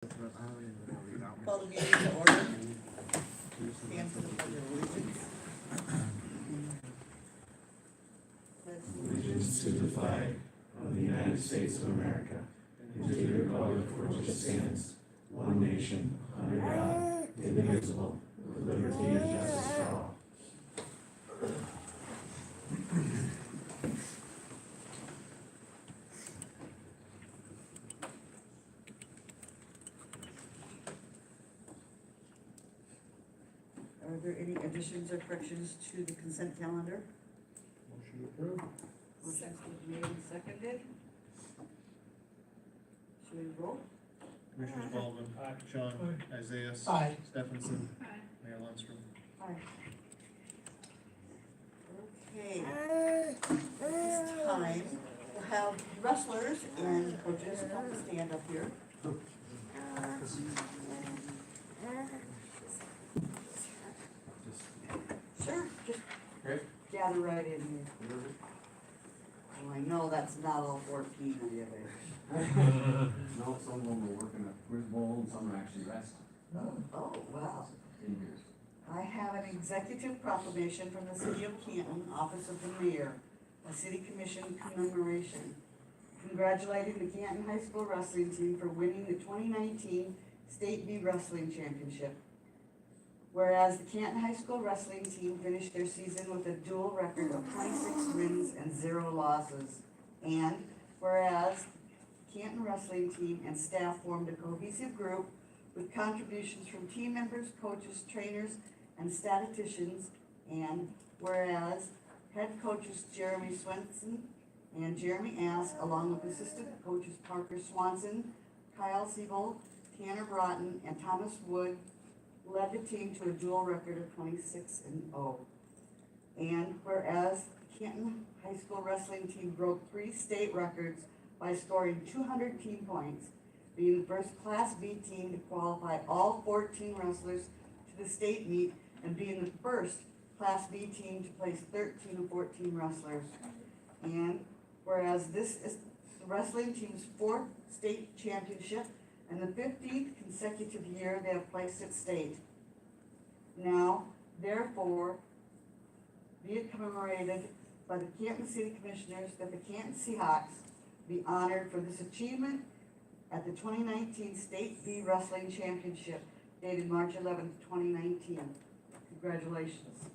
Call the meeting to order. Stand for the pledge of allegiance. Allegiance to the flag of the United States of America and to the republic for which it stands, one nation, under God, indivisible, with liberty and justice for all. Are there any additions or corrections to the consent calendar? Motion approved. Motion's been made and seconded. Should we roll? Commissioners Baldwin. Aye. Sean. Isaiah. Aye. Stephenson. Mayor Lundstrom. Aye. Okay. This time, we'll have wrestlers and coaches come stand up here. Sure, just gather right in here. Oh, I know that's not all 14 of you there. No, some of them are working at Quiz Bowl and some are actually resting Oh, wow. in here. I have an executive proclamation from the City of Canton, Office of the Mayor, a City Commission commemoration, congratulating the Canton High School wrestling team for winning the 2019 State B Wrestling Championship. Whereas the Canton High School wrestling team finished their season with a dual record of 26 wins and 0 losses. And whereas Canton wrestling team and staff formed a cohesive group with contributions from team members, coaches, trainers, and statisticians. And whereas head coaches Jeremy Swenson and Jeremy Ask, along with assistant coaches Parker Swanson, Kyle Siebold, Tanner Broughton, and Thomas Wood, led the team to a dual record of 26-0. And whereas Canton High School wrestling team broke 3 state records by scoring 200 team points, being the first Class B team to qualify all 14 wrestlers to the state meet, and being the first Class B team to place 13 of 14 wrestlers. And whereas this is the wrestling team's 4th state championship and the 15th consecutive year they have placed at state. Now, therefore, be it commemorated by the Canton City Commissioners that the Canton Seahawks be honored for this achievement at the 2019 State B Wrestling Championship dated March 11th, 2019. Congratulations.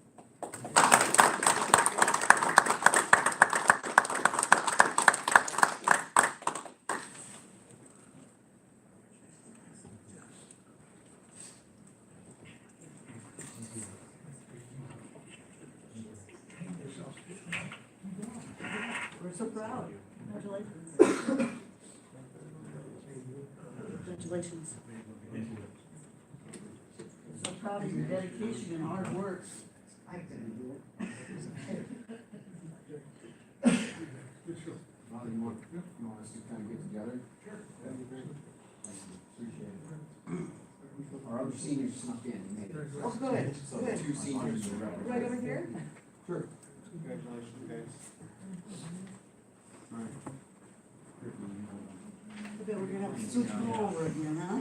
We're so proud. Congratulations. Congratulations. We're so proud of your dedication and hard work. I couldn't do it. Well, you want us to kind of get together? Sure. Appreciate it. Our other seniors snuck in and made it. Oh, good, So the good. 2 seniors are represented. Right over here? Sure. Congratulations, guys. All right. I bet we're gonna have to switch them over again, huh?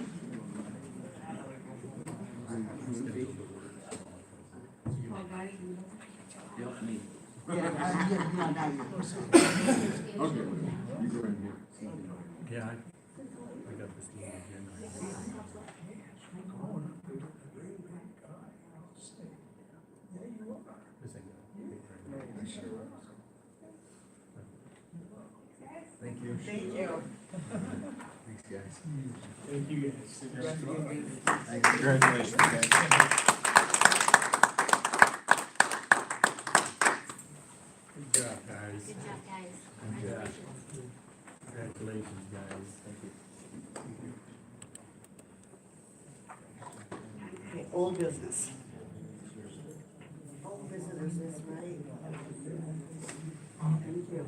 Yep, me. Yeah, not you. Okay, you go in here. Yeah, I got this little agenda. Thank you. Thank you. Thanks, guys. Thank you guys. Congratulations, guys. Good job, guys. Good job, guys. Good job. Congratulations. Congratulations, guys. Thank you. Okay, old business. Old visitors, that's right. Thank you.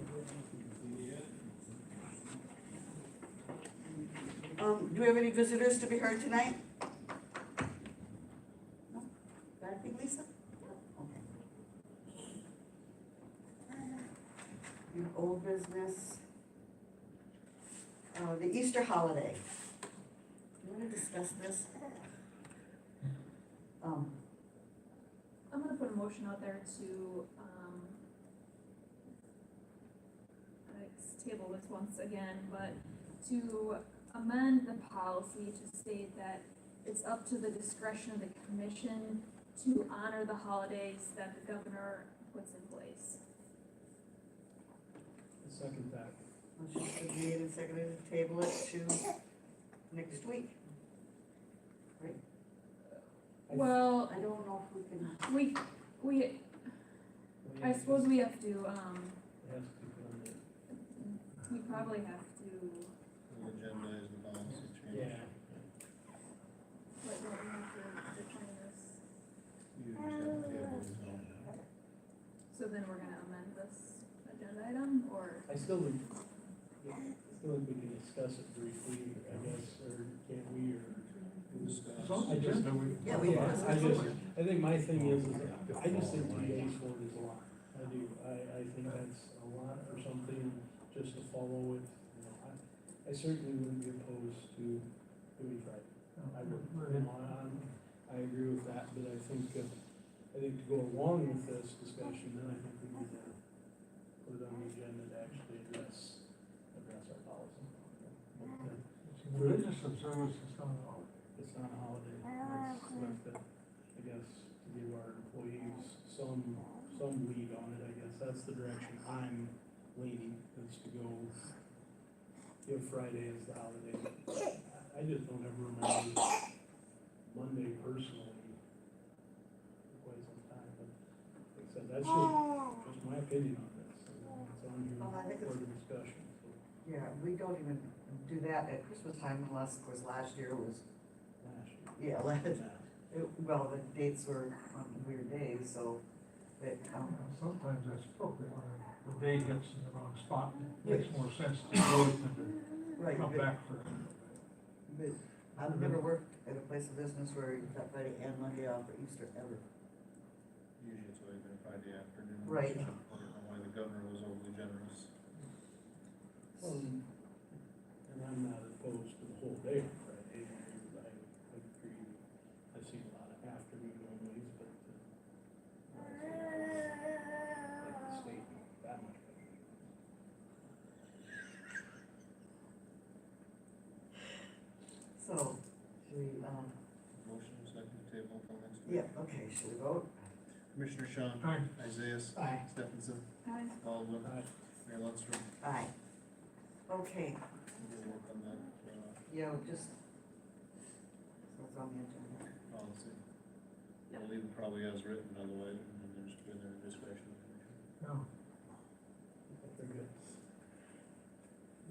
Do we have any visitors to be heard tonight? No? Got anything, Lisa? Okay. Your old business. The Easter holiday. Do gonna discuss this. I'm gonna put a motion out there to, let's table this once again, but to amend the policy to state that it's up to the discretion of the commission to honor the holidays that the governor puts in place. Second that. Motion's been made and seconded to table it to next week. Well, I don't know if we can, I suppose we have to, It has to be put on there. we probably have to, The agenda is the policy change. Yeah. what, don't we have to determine this? You just have to table it, so. So then we're gonna amend this agenda item, or? I still think we can discuss it briefly, I guess, or can we, or? Discuss. I just, yeah, we can. I think my thing is I just think 2 days for it is a lot. I do, I think that's a lot for something just to follow it, you know, I certainly wouldn't be opposed to doing Friday. I would, you know, I agree with that, but I think to go along with this discussion, then I think we need to put it on the agenda to actually address our policy. Religious observance is not all. It's not a holiday, it's left to, I guess, to give our employees some lead on it, I guess, that's the direction I'm leaning, is to go give Friday as the holiday. I just don't ever remember Monday personally for quite some time, but like I said, that's just my opinion on this, and it's on Well, I think here for the discussion, so. yeah, we don't even do that at Christmas time unless, of course, last year was, yeah, well, the dates were on weird days, so that, Sometimes that's appropriate when the day hits in the wrong spot. It makes more sense to go than right, to come but, back for. but I've never worked at a place of business where you've got Friday and Monday off for Easter ever. Usually it's always been Friday afternoon. Right. I don't know why the governor was overly generous. And I'm not opposed to the whole day on Friday, I agree, I've seen a lot of afternoon onlys, but, like the state, that much better. So, should we, Motion second table until next week. yeah, okay, should we vote? Commissioner Sean. Aye. Isaiah. Aye. Stephenson. Aye. Baldwin. Aye. Mayor Lundstrom. Aye. Okay, We'll work on that, yeah, just, so it's on the agenda. policy. We'll leave it probably as written, otherwise, and then there's been their discretion. No. Very good.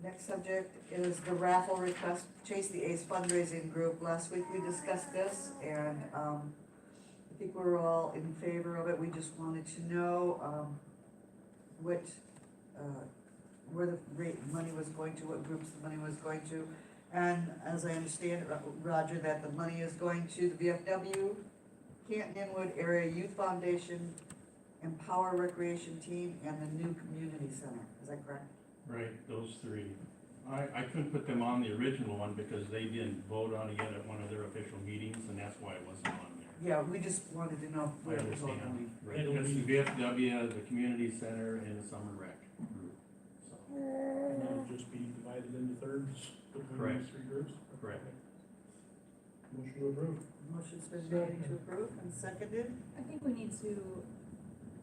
Next subject is the raffle request, Chase the Ace fundraising group. Last week we discussed this, and, I think we're all in favor of it. We just wanted to know, what, where the money was going to, what groups the money was going to. And as I understand it, Roger, that the money is going to the VFW, Canton Inwood Area Youth Foundation, Empower Recreation Team, and the New Community Center. Is that correct? Right, those three. I couldn't put them on the original one because they didn't vote on it yet at one of their official meetings, and that's why it wasn't on there. Yeah, we just wanted to know I where it was all understand. going. Right, that's the VFW, the community center, and the summer rec group, so, And that would just be divided into thirds between Correct. these three groups? correct. Motion to approve. Motion's been made to approve and seconded. I think we need to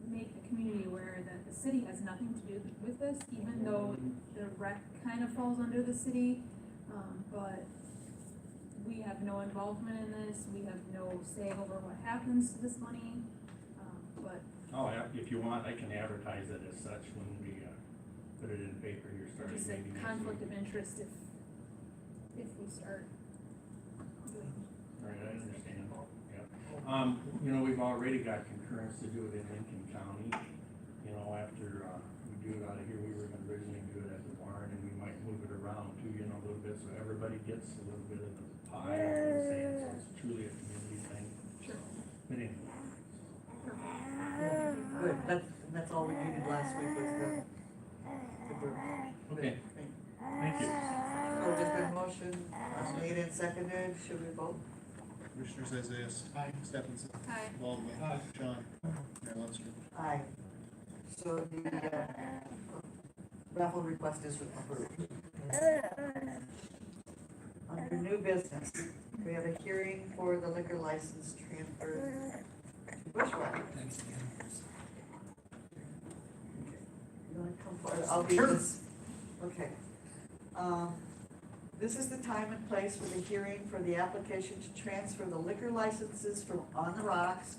make the community aware that the city has nothing to do with this, even though the rec kind of falls under the city. But we have no involvement in this, we have no say over what happens to this money. But Oh, yeah, if you want, I can advertise it as such when we, put it in the paper here starting just a maybe next conflict week. of interest if we start doing. Right, I understand, yeah. You know, we've already got concurrence to do it in Lincoln County. You know, after, we do it out of here, we were gonna originally do it at the barn, and we might move it around too, you know, a little bit, so everybody gets a little bit of the pie, you know what I'm saying, so it's truly a community thing. Sure. But anyway, Good, that's all we needed last week was the group. okay, thank you. So there's been motion made and seconded, should we vote? Commissioners Isaiah. Aye. Stephenson. Aye. Baldwin. Aye. Sean. Mayor Lundstrom. Aye. So the raffle request is approved. Under new business, we have a hearing for the liquor license transfer to Bushwhacker. You wanna come forward? I'll read this. Okay. This is the time and place for the hearing for the application to transfer the liquor licenses from On the Rocks,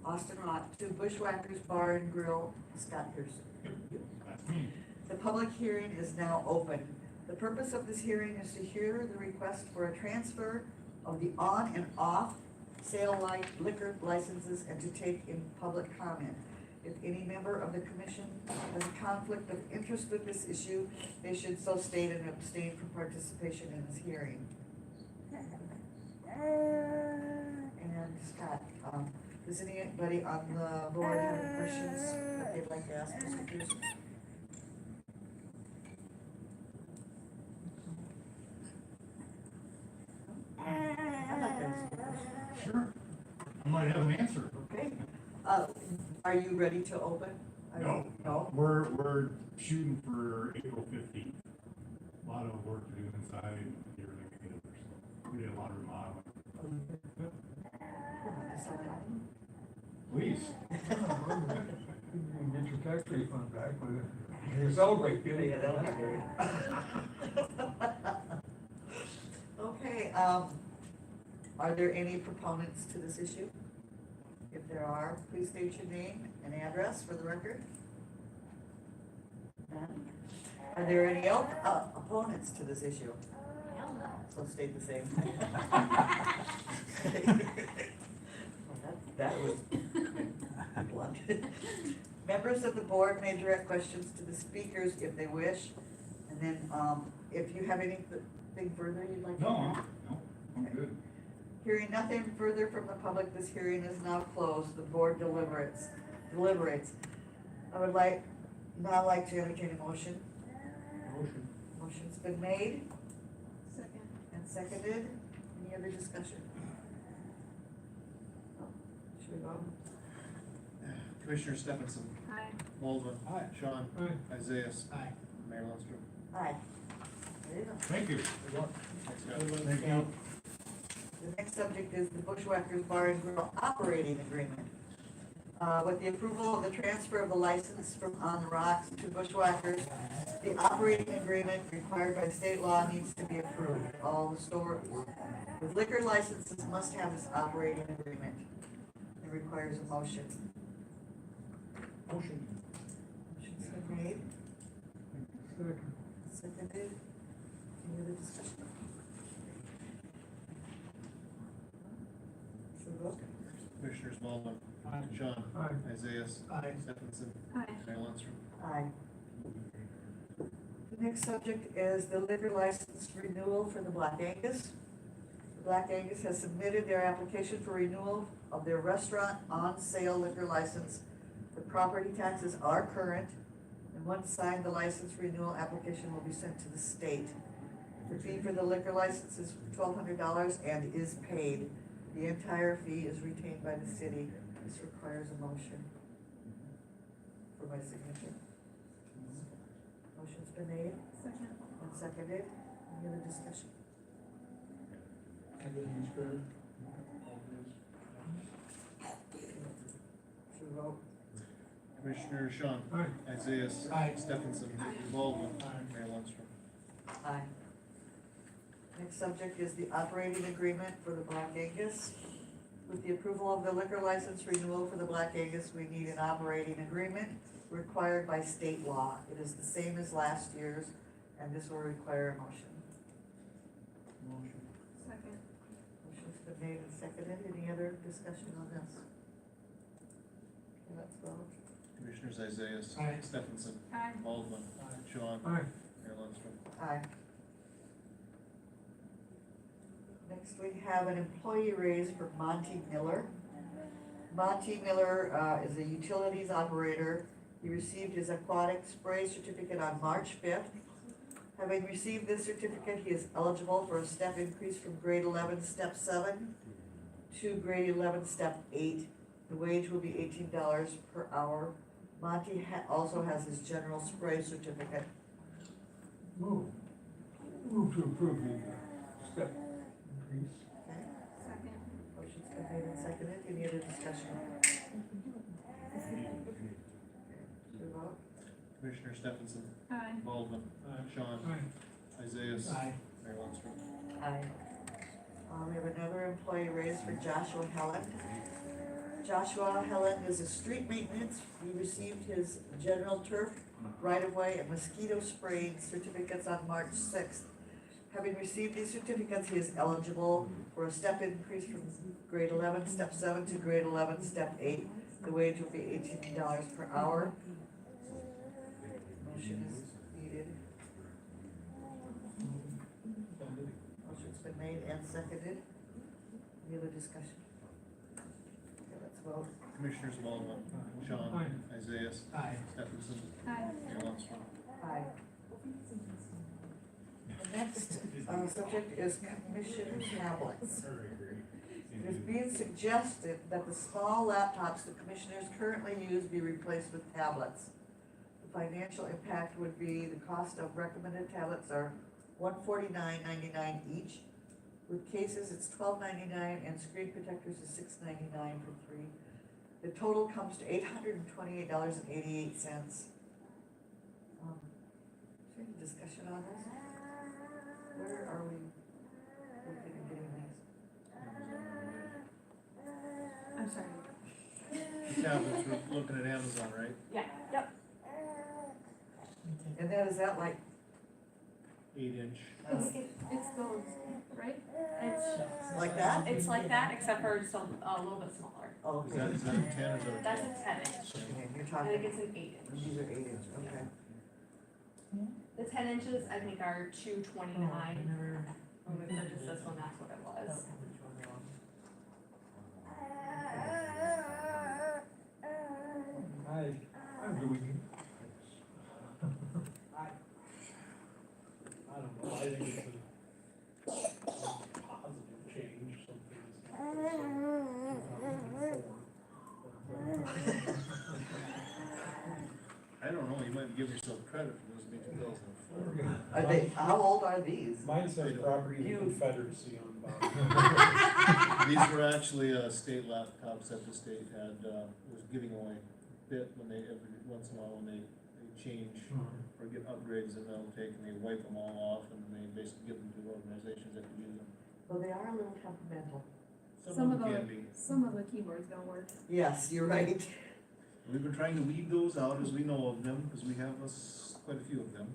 Austin Rock, to Bushwhackers Bar and Grill, Scott Pearson. The public hearing is now open. The purpose of this hearing is to hear the request for a transfer of the on and off sale liquor licenses and to take in public comment. If any member of the commission has a conflict of interest with this issue, they should so state and abstain from participation in this hearing. And Scott, does anybody on the board have any questions that they'd like to ask Mr. Pearson? I'd like to ask a question. Sure. I might have an answer. Okay, are you ready to open? No. No? We're shooting for April 15th. A lot of work to do inside here in the campus. We did a lot of remodeling. Please. You can get your tax refund back, but you celebrate, kid. Yeah, that'll be great. Okay, are there any proponents to this issue? If there are, please state your name and address for the record. None? Are there any opponents to this issue? So state the same. Well, that was blunt. Members of the board may direct questions to the speakers if they wish. And then, if you have anything further you'd like to add? No, I'm good. Hearing nothing further from the public, this hearing is now closed. The board deliberates. I would now like to entertain a motion. Motion. Motion's been made Second. and seconded. Any other discussion? Oh, should we go? Commissioner Stephenson. Aye. Baldwin. Aye. Sean. Aye. Isaiah. Aye. Mayor Lundstrom. Aye. There you go. Thank you. Thanks, guys. Thank you. The next subject is the Bushwhackers Bar and Grill operating agreement. With the approval of the transfer of the license from On the Rocks to Bushwhackers, the operating agreement required by state law needs to be approved. All the stores with liquor licenses must have this operating agreement. It requires a motion. Motion. Motion's been made, Second. seconded. Any other discussion? Should we vote? Commissioners Baldwin. Aye. Sean. Aye. Isaiah. Aye. Stephenson. Aye. Mayor Lundstrom. Aye. The next subject is the liquor license renewal for the Black Angus. The Black Angus has submitted their application for renewal of their restaurant on-sale liquor license. The property taxes are current, and once signed, the license renewal application will be sent to the state. The fee for the liquor license is $1,200 and is paid. The entire fee is retained by the city. This requires a motion for my signature. Motion's been made Second. and seconded. Any other discussion? Everything's fair. Should we vote? Commissioner Sean. Aye. Isaiah. Aye. Stephenson. Baldwin. Aye. Mayor Lundstrom. Aye. Next subject is the operating agreement for the Black Angus. With the approval of the liquor license renewal for the Black Angus, we need an operating agreement required by state law. It is the same as last year's, and this will require a motion. Motion. Second. Motion's been made and seconded. Any other discussion on this? Okay, let's vote. Commissioners Isaiah. Aye. Stephenson. Aye. Baldwin. Aye. Sean. Aye. Mayor Lundstrom. Aye. Next, we have an employee raise for Monty Miller. Monty Miller is a utilities operator. He received his aquatic spray certificate on March 5th. Having received this certificate, he is eligible for a step increase from grade 11, step 7 to grade 11, step 8. The wage will be $18 per hour. Monty also has his general spray certificate. Move to approve the step increase. Okay, Second. motion's been made and seconded. Any other discussion? To vote? Commissioner Stephenson, Aye. Baldwin, Sean, Aye. Isaiah, Aye. Mayor Lundstrom. Aye. We have another employee raise for Joshua Helen. Joshua Helen is a street maintenance. He received his general turf, right-of-way, and mosquito spraying certificates on March 6th. Having received these certificates, he is eligible for a step increase from grade 11, step 7 to grade 11, step 8. The wage will be $18 per hour. Motion is needed. Motion's been made and seconded. Any other discussion? Okay, let's vote. Commissioners Baldwin, Sean, Aye. Isaiah, Aye. Stephenson, Aye. Mayor Lundstrom. Aye. The next subject is commission tablets. It is being suggested that the small laptops the commissioners currently use be replaced with tablets. The financial impact would be the cost of recommended tablets are $149.99 each. With cases, it's $12.99, and screen protectors is $6.99 for 3. The total comes to $828.88. Is there any discussion on this? Where are we looking at getting these? I'm sorry. Tablets, we're looking at Amazon, right? Yeah, yep. And then is that like, 8-inch. It's those, right? like that? It's like that, except for it's a little bit smaller. Oh, Is okay. that a 10 or is that a That's 12? a 10-inch. Okay, you're I think talking, it's an 8-inch. these are 8 inch, okay. The 10 inches, I think, are $229. When we purchased this one, that's what it was. I'm doing I don't know, I think it's a positive change, something that's not so 2004. I don't know, you might give yourself credit for those being 2004. Are they, how old are these? Mine says property of the Confederacy on the bottom. These were actually, state laptops that the state had, was giving away bit when they, every once in a while, when they change or get upgrades, and they'll take and they wipe them all off, and they basically give them to organizations that can use them. Well, they are a little temperamental. Some of them the, can be. some of the keyboards don't work. Yes, you're right. We've been trying to weed those out as we know of them, because we have quite a few of them.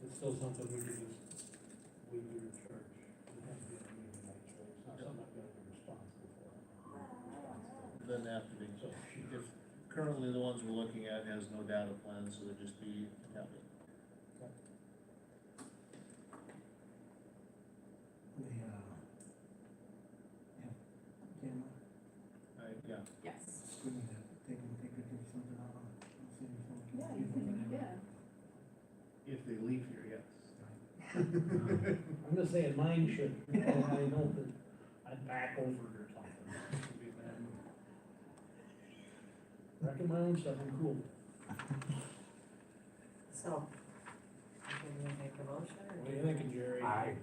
It's still something we could just, we do charge. It has to be a meeting night, so it's not something I've got to be responsible for. Doesn't have to be. So, If currently the ones we're looking at has no data plan, so it'd just be a tablet. Yeah. Yes. Yeah, you can, yeah. If they leave here, yes. I'm just saying mine should, I know that I'd back over or something. It would be bad. Wrecking my own stuff, I'm cool. So, can you make a motion or? What are you thinking, Jerry? I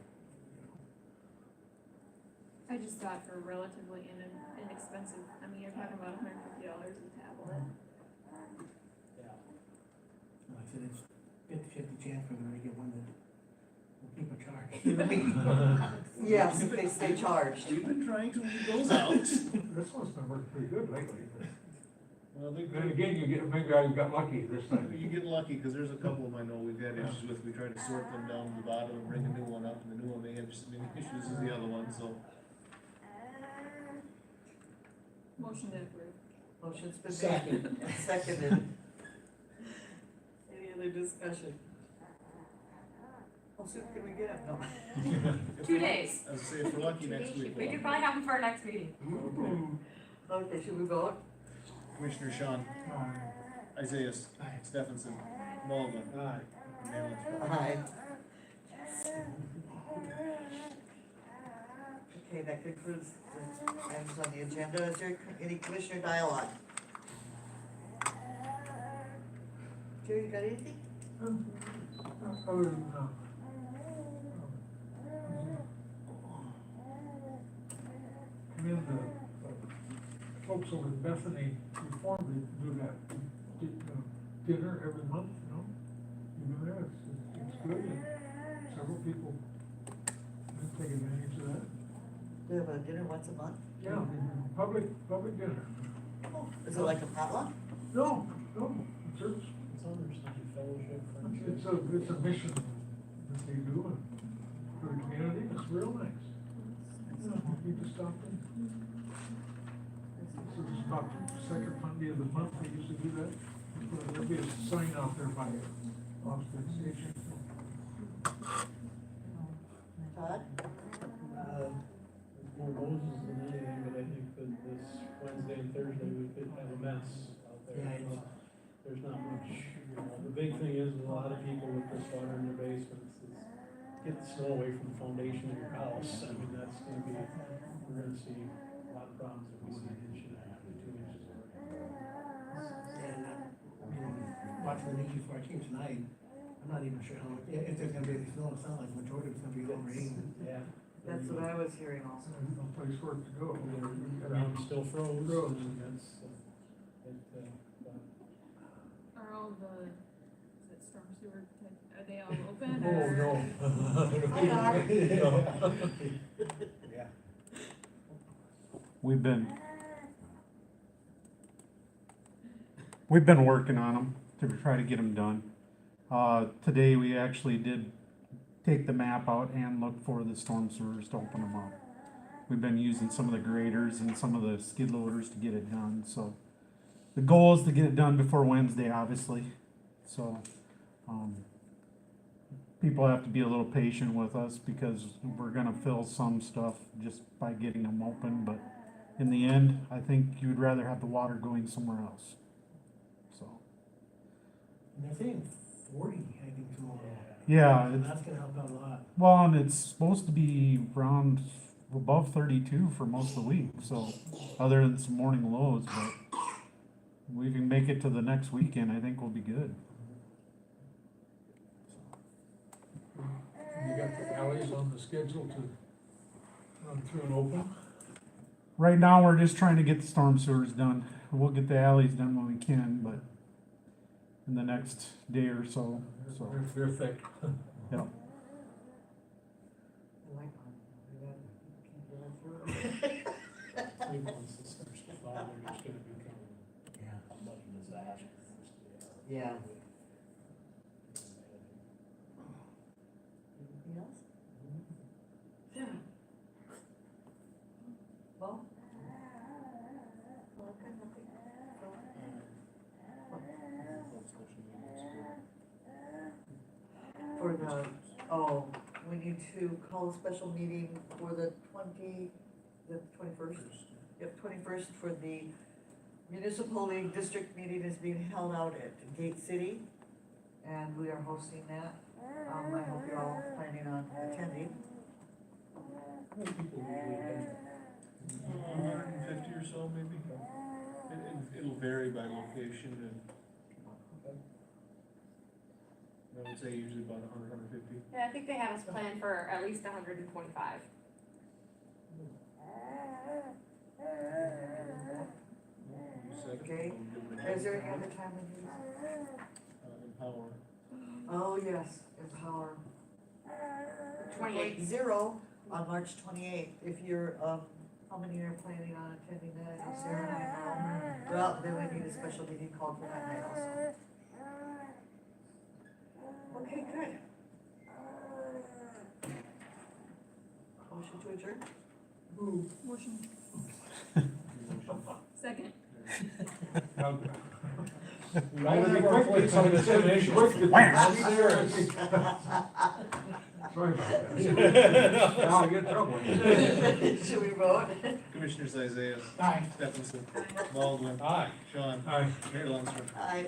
just thought for relatively inexpensive, I mean, you're talking about $150 a tablet. Yeah. Like I said, it's 50-50 chance we're gonna get one that will keep a charge. Yes, if they stay charged. We've been trying to weed those out. This one's been working pretty good lately. Well, Then again, maybe I got lucky this time. you get lucky, because there's a couple of them I know we've had issues with. We try to sort them down to the bottom and bring a new one up, and the new one may have just as many issues as the other one, so. Motion to approve. Motion's been Second. made and seconded. Any other discussion? How soon can we get them? No. 2 days. As I say, if we're lucky next week. We we'll could probably have them for our next meeting. Okay, should we vote? Commissioner Sean, Isaiah, Aye. Stephenson, Baldwin. Aye. Mayor Longstreth. Aye. Okay, that concludes the items on the agenda. Is there any commissioner dialogue? Jerry, you got anything? Other than, commend the folks over at Bethany Reform, they do that dinner every month, you know? You know, there, it's good, and several people take advantage of that. Do you have a dinner once a month? Yeah, public dinner. Is it like a potluck? No, church, It's understanding fellowship, friendship. it's a mission that they do, and for the community, it's real nice. Yeah, you just stop in. So just about the second Monday of the month, they used to do that. There'll be a sign out there by Austin Station. Todd? More Moses than anything, but I think that this Wednesday and Thursday we could have a mess out there. Yeah, it's- There's not much, the big thing is a lot of people with this water in their basements is get the snow away from the foundation of your house. I mean, that's gonna be, we're gonna see a lot of problems if we see an inch and a half to 2 inches already. And, watching the news before I came tonight, I'm not even sure how much, if there's gonna be any snow, it sounds like the majority of it's gonna be all rain. Yeah. That's what I was hearing also. There's no place for it to go. The ground still froze, Froze. and that's, but Are all the, is it storm sewer, are they all open oh, or? no. Yeah. We've been working on them to try to get them done. Today we actually did take the map out and look for the storm sewers to open them up. We've been using some of the graders and some of the skid loaders to get it done, so. The goal is to get it done before Wednesday, obviously, so, people have to be a little patient with us because we're gonna fill some stuff just by getting them open, but in the end, I think you'd rather have the water going somewhere else, so. And they're saying 40, I think, tomorrow. Yeah, And it's, that's gonna help out a lot. well, and it's supposed to be around above 32 for most of the week, so, other than some morning lows, but we can make it to the next weekend, I think we'll be good. You got the alleys on the schedule to run through and open? Right now, we're just trying to get the storm sewers done. We'll get the alleys done when we can, but in the next day or so, so, They're thick. yeah. I like mine. We got- keep going through it. Once this starts to fall, they're just gonna become a bloody disaster. Yeah. Anything else? Yeah. Well? Okay, nothing. For the, oh, we need to call a special meeting for the 21st? Yep, 21st for the Municipal League District meeting is being held out at Gate City, and we are hosting that. I hope you're all planning on attending. How many people usually attend? 150 or so, maybe. It'll vary by location, and I would say usually about 100, 150. Yeah, I think they have us planned for at least 125. Okay. Is there any other time we use? Empower. Oh, yes, Empower. 28th. 0 on March 28th. If you're, how many are planning on attending that? I know Sarah and I know. Well, then we need a special meeting called for that night also. Okay, good. Motion to adjourn? Motion. Second. Rather be quickly, so it's finished. Sorry about that. Now I get trouble. Should we vote? Commissioners Isaiah, Aye. Stephenson, Baldwin, Aye. Sean, Aye. Mayor Longstreth. Aye.